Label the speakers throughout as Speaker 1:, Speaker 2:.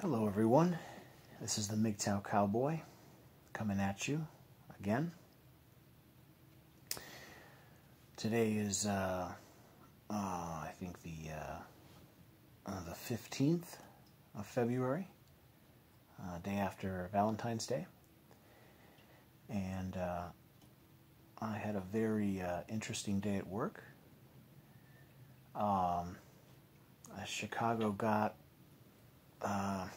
Speaker 1: Hello everyone, this is the Mgtow Cowboy coming at you again. Today is I think the 15th of February, day after Valentine's Day, and I had a very interesting day at work. Chicago got I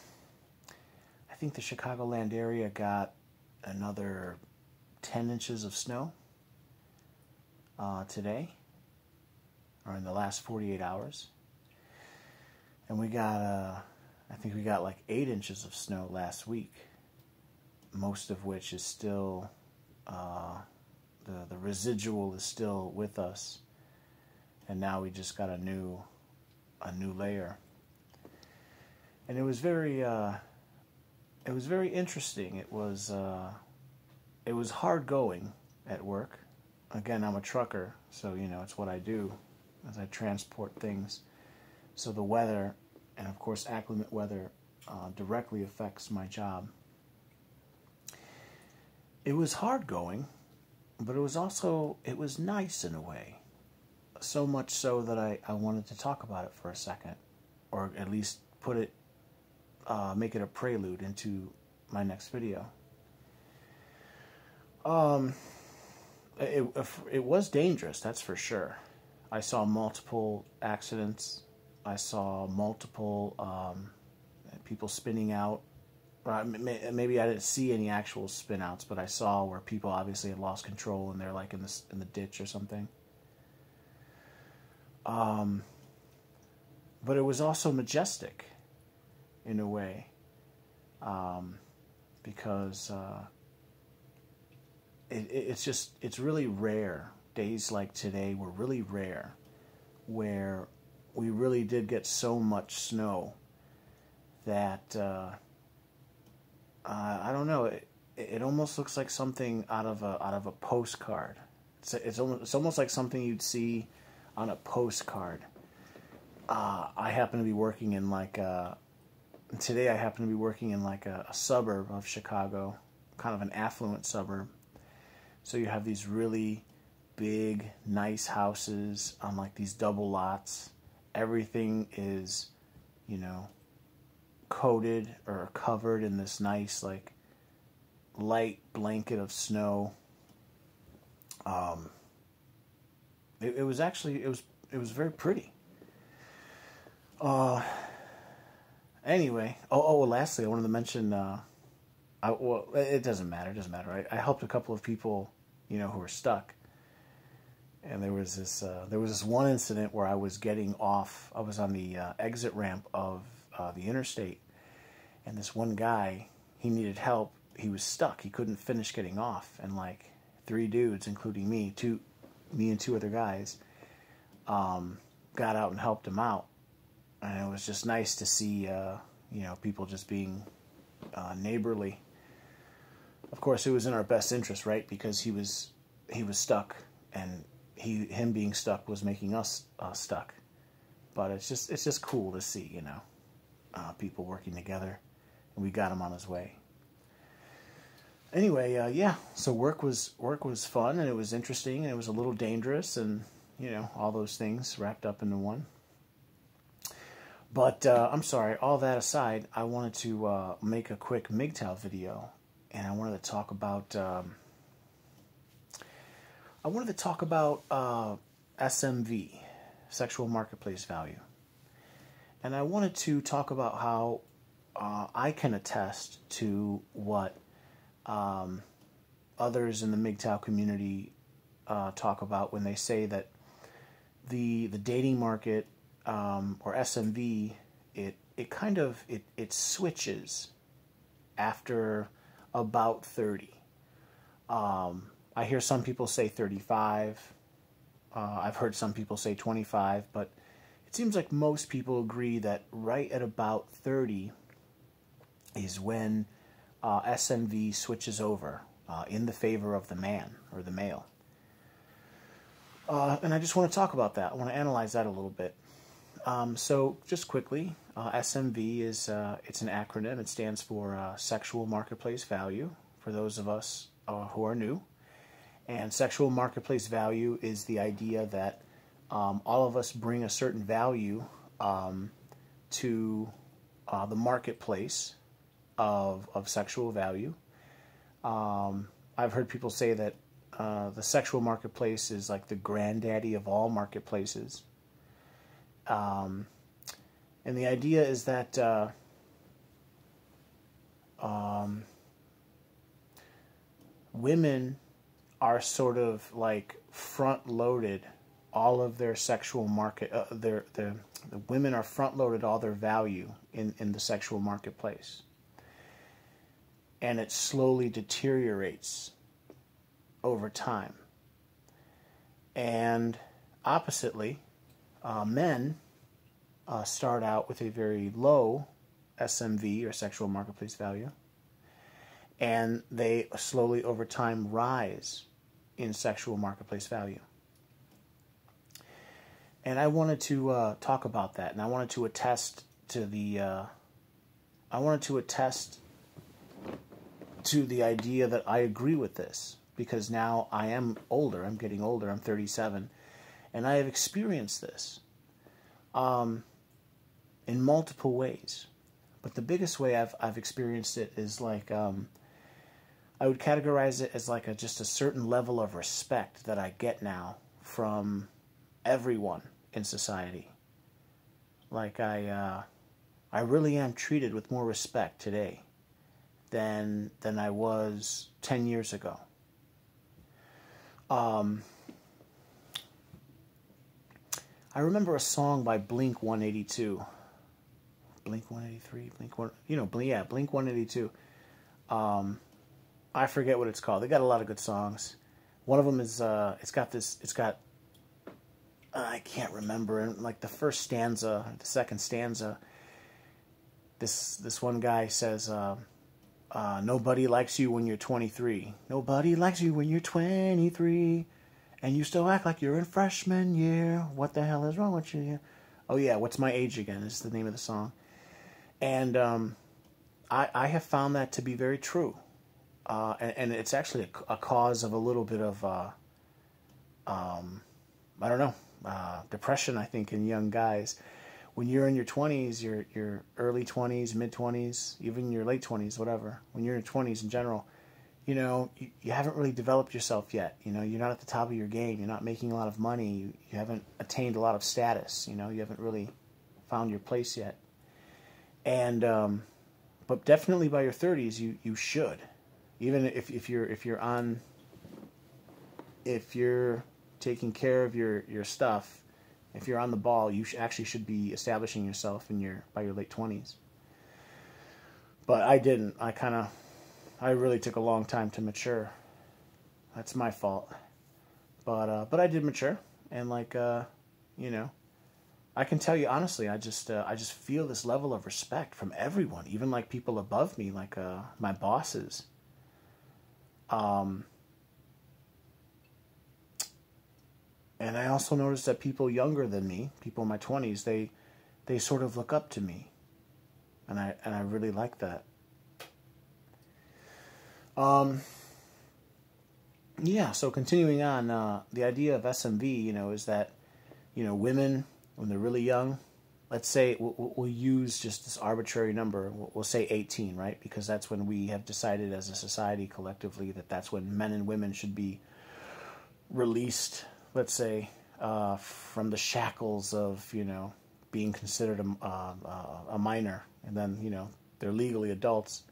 Speaker 1: think the Chicagoland area got another 10 inches of snow today, or in the last 48 hours. And we got, I think we got like 8 inches of snow last week, most of which is still, the residual is still with us. And now we just got a new layer. And it was very interesting. It was hard going at work. Again, I'm a trucker, so you know it's what I do, as I transport things. So the weather, and of course inclement weather, directly affects my job. It was hard going, but it was nice in a way. So much so that I wanted to talk about it for a second, or at least put it. Make it a prelude into my next video. It was dangerous, that's for sure. I saw multiple accidents. I saw multiple people spinning out. Maybe I didn't see any actual spin outs, but I saw where people obviously had lost control and they're like in the ditch or something. But it was also majestic in a way, because it's really rare. Days like today were really rare, where we really did get so much snow that I don't know. It almost looks like something out of a postcard. It's almost like something you'd see on a postcard. I happen to be working in like today I happen to be working in like a suburb of Chicago, kind of an affluent suburb. So you have these really big, nice houses on like these double lots. Everything is, you know, coated or covered in this nice like light blanket of snow. It was very pretty. Anyway, lastly, I wanted to mention, well, it doesn't matter. It doesn't matter. I helped a couple of people, you know, who were stuck. And there was this one incident where I was getting off. I was on the exit ramp of the interstate, and this one guy, he needed help. He was stuck. He couldn't finish getting off, and like 3 dudes, including me and 2 other guys, got out and helped him out. And it was just nice to see, you know, people just being neighborly. Of course, it was in our best interest, right? Because he was stuck, and him being stuck was making us stuck. But it's just cool to see, you know, people working together, and we got him on his way. Anyway, yeah. So work was fun, and it was interesting, and it was a little dangerous, and you know, all those things wrapped up into one. But I'm sorry, all that aside, I wanted to make a quick Mgtow video, and I wanted to talk about SMV, sexual marketplace value. And I wanted to talk about how I can attest to what others in the Mgtow community talk about when they say that the dating market, or SMV, it switches after about 30. I hear some people say 35. I've heard some people say 25, but it seems like most people agree that right at about 30 is when SMV switches over in the favor of the man or the male. And I just want to talk about that. I want to analyze that a little bit. So just quickly, SMV is it's an acronym. It stands for Sexual Marketplace Value, for those of us who are new. And sexual marketplace value is the idea that all of us bring a certain value to the marketplace of sexual value. I've heard people say that the sexual marketplace is like the granddaddy of all marketplaces. And the idea is that women are sort of like front-loaded all of their sexual market. The women are front-loaded all their value in the sexual marketplace, and it slowly deteriorates over time. And oppositely, men start out with a very low SMV, or sexual marketplace value, and they slowly over time rise in sexual marketplace value. And I wanted to talk about that, and I wanted to attest to the idea that I agree with this, because now I am older. I'm getting older. I'm 37, and I have experienced this in multiple ways. But the biggest way I've experienced it is like I would categorize it as like just a certain level of respect that I get now from everyone in society. Like I really am treated with more respect today than I was 10 years ago. I remember a song by Blink 182. Blink 183, Blink 182. I forget what it's called. They got a lot of good songs. One of them is I can't remember. And like the first stanza, the second stanza, this one guy says, nobody likes you when you're 23. Nobody likes you when you're 23. And you still act like you're in freshman year. What the hell is wrong with you? Oh yeah, What's My Age Again is the name of the song. And I have found that to be very true. And it's actually a cause of a little bit of, I don't know, depression, I think, in young guys. When you're in your 20s, your early 20s, mid-20s, even your late 20s, whatever, when you're in your 20s in general, you haven't really developed yourself yet. You're not at the top of your game. You're not making a lot of money. You haven't attained a lot of status. You haven't really found your place yet. And but definitely by your 30s, you should. Even if you're taking care of your stuff, if you're on the ball, you actually should be establishing yourself by your late 20s. But I didn't. I really took a long time to mature. That's my fault. But I did mature, and I can tell you honestly, I just feel this level of respect from everyone, even like people above me, like my bosses. And I also noticed that people younger than me, people in my 20s, they sort of look up to me, and I really like that. Yeah. So continuing on, the idea of SMV, is that women, when they're really young, let's say we'll use just this arbitrary number. We'll say 18, right? Because that's when we have decided as a society collectively that that's when men and women should be released, let's say, from the shackles of, being considered a minor. And then, they're legally adults.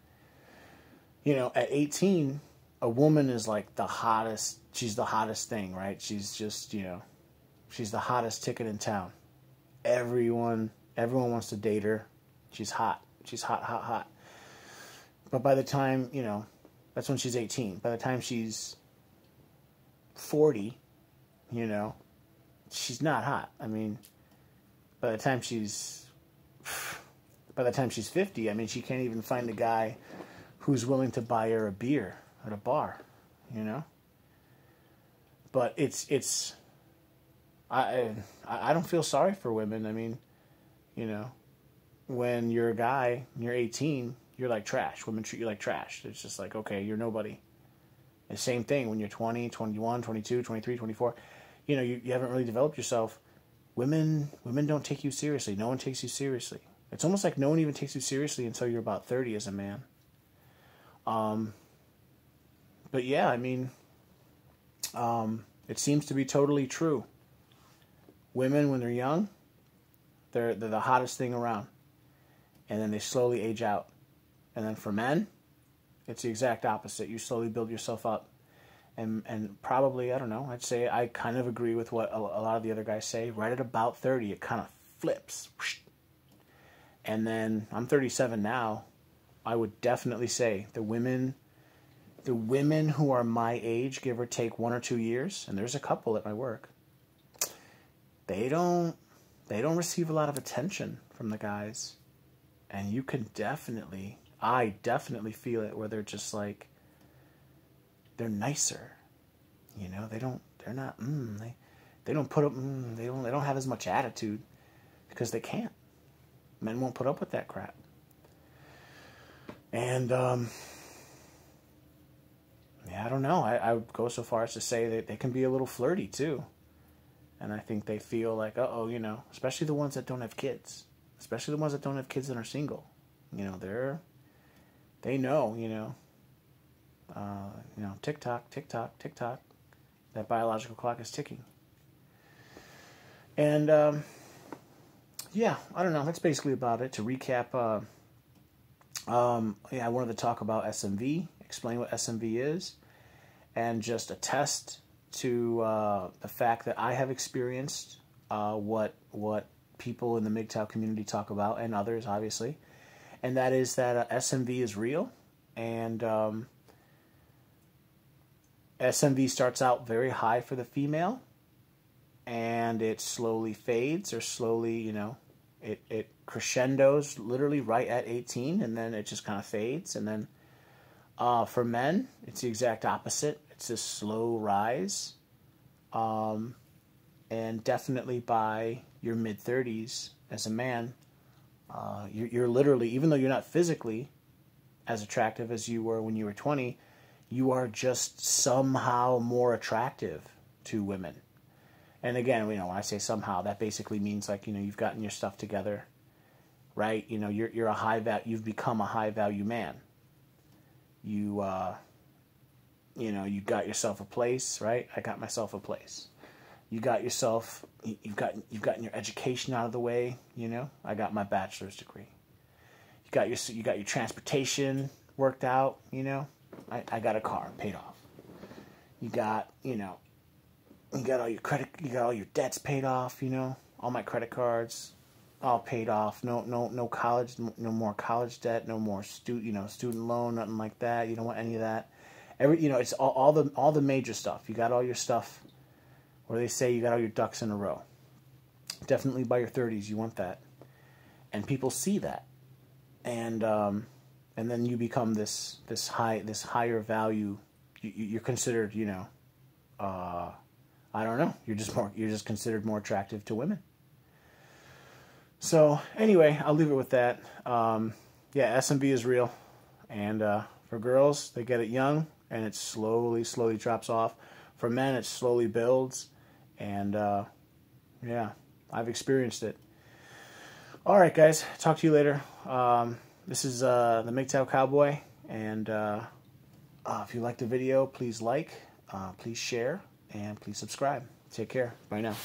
Speaker 1: At 18, a woman is like the hottest. She's the hottest thing, right? She's just, she's the hottest ticket in town. Everyone wants to date her. She's hot. She's hot, hot, hot. But by the time, that's when she's 18. By the time she's 40, she's not hot. I mean, by the time she's 50, I mean, she can't even find a guy who's willing to buy her a beer at a bar, But I don't feel sorry for women. I mean, You know, when you're a guy, and you're 18, you're like trash. Women treat you like trash. It's just like, okay, you're nobody. The same thing when you're 20, 21, 22, 23, 24. You know, you haven't really developed yourself. Women don't take you seriously. No one takes you seriously. It's almost like no one even takes you seriously until you're about 30 as a man. But yeah, I mean, it seems to be totally true. Women, when they're young, they're the hottest thing around. And then they slowly age out. And then for men, it's the exact opposite. You slowly build yourself up. And probably, I don't know, I'd say I kind of agree with what a lot of the other guys say. Right at about 30, it kind of flips. And then I'm 37 now. I would definitely say the women who are my age, give or take 1 or 2 years, and there's a couple at my work, they don't receive a lot of attention from the guys. And you can I definitely feel it, where they're just like, they're nicer, you know. They don't have as much attitude because they can't. Men won't put up with that crap. And yeah, I don't know. I would go so far as to say that they can be a little flirty too. And I think they feel like, uh-oh, you know, especially the ones that don't have kids, especially the ones that don't have kids and are single. You know, they know, you know, tick tock, tick tock, tick tock. That biological clock is ticking. And yeah, I don't know. That's basically about it. To recap, yeah, I wanted to talk about SMV, explain what SMV is, and just attest to the fact that I have experienced what people in the Mgtow community talk about, and others, obviously, and that is that SMV is real, and SMV starts out very high for the female, and it slowly fades, or slowly, you know, it crescendos literally right at 18, and then it just kind of fades. And then for men, it's the exact opposite. It's a slow rise, and definitely by your mid-30s as a man, you're literally, even though you're not physically as attractive as you were when you were 20, you are just somehow more attractive to women. And again, you know, when I say somehow, that basically means, like, you know, you've gotten your stuff together, right? You know, you're you've become a high value man. You know, you got yourself a place, right? I got myself a place. You got yourself, you've gotten your education out of the way. You know, I got my bachelor's degree. You got your transportation worked out. You know, I got a car paid off. You got, you know, you got all your credit, you got all your debts paid off. You know, all my credit cards all paid off. No college, no more college debt, no more student loan, nothing like that. You don't want any of that. You know, it's all the major stuff. You got all your stuff, where they say you got all your ducks in a row. Definitely by your 30s, you want that, and people see that, and then you become this higher value. You're considered, you know, I don't know. You're just considered more attractive to women. So anyway, I'll leave it with that. Yeah, SMV is real, and for girls, they get it young, and it slowly drops off. For men, it slowly builds, and yeah, I've experienced it. All right, guys, talk to you later. This is the Mgtow Cowboy, and if you liked the video, please like, please share, and please subscribe. Take care. Bye now.